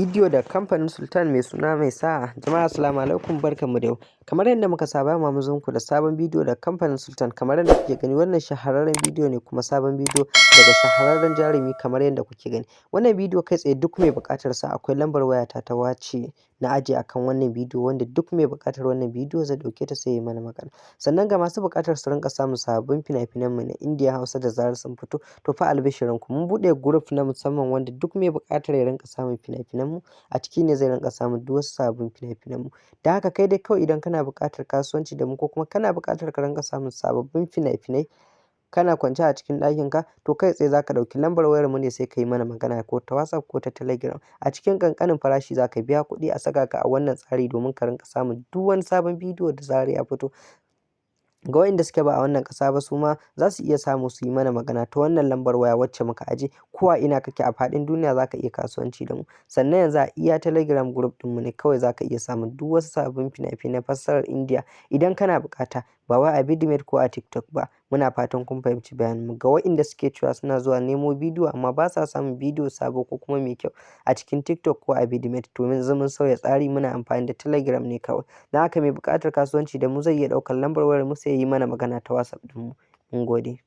bidiyo da kamfanin Sultan mai suna Mai Sa'a. Jama'a assalamu alaikum, barkanmu da yau. Kamar yadda muka saba mu zo muku da sabon bidiyo da kamfanin Sultan. Kamar yadda kuke gani, wannan shahararren bidiyo ne kuma sabon bidiyo daga shahararren jarumi kamar yadda kuke gani. Wannan bidiyo kai tsaye duk mai buƙatar sa akwai lambar wayata ta wace na ajiye akan wannan bidiyo, wanda duk mai buƙatar wannan bidiyo zai ɗauke ta sai ya mana magana. Sannan ga masu buƙatar su rinƙa samun sababbin fina-finan mu na Indiya, Hausa da zarar sun fito, to fa albishirin ku, mun buɗe group na musamman wanda duk mai buƙatar ya rinƙa samun fina-finan mu a ciki ne zai rinƙa samun duk wasu sababbin fina-finan mu. Da haka kai dai kawai idan kana buƙatar kasuwanci da mu ko kuma kana buƙatar ka rinƙa samun sababbin fina-finai kana kwance a cikin ɗakin ka, to kai tsaye zaka ɗauki lambar wayar mu ne sai ka yi mana magana ko ta WhatsApp ko ta Telegram. A cikin ƙanƙanin farashi zaka biya kuɗi a saka ka a wannan tsari domin ka rinƙa samun duk wani sabon bidiyo da zarar ya fito. Ga waɗanda suke ba a wannan ƙasa ba su ma za su iya samu su yi mana magana ta wannan lambar waya wacce muka aje. Ko a ina kake a faɗin duniya za ka iya kasuwanci da mu. Sannan yanzu a iya Telegram group ɗinmu ne kawai za ka iya samun duk wasu sababbin fina-finai fassarar Indiya idan kana buƙata, ba wai a Vidmate ko a TikTok ba. Muna fatan kun fahimci bayanin mu. Ga waɗanda suke cewa suna zuwa nemo bidiyo amma ba sa samun bidiyo sabo ko kuma mai kyau a cikin TikTok ko a Vidmate, to yanzu mun sauya tsari, muna amfani da Telegram ne kawai. Dan haka mai buƙatar kasuwanci da mu zai iya ɗaukar lambar wayar mu sai ya yi mana magana ta WhatsApp ɗinmu. Mun gode.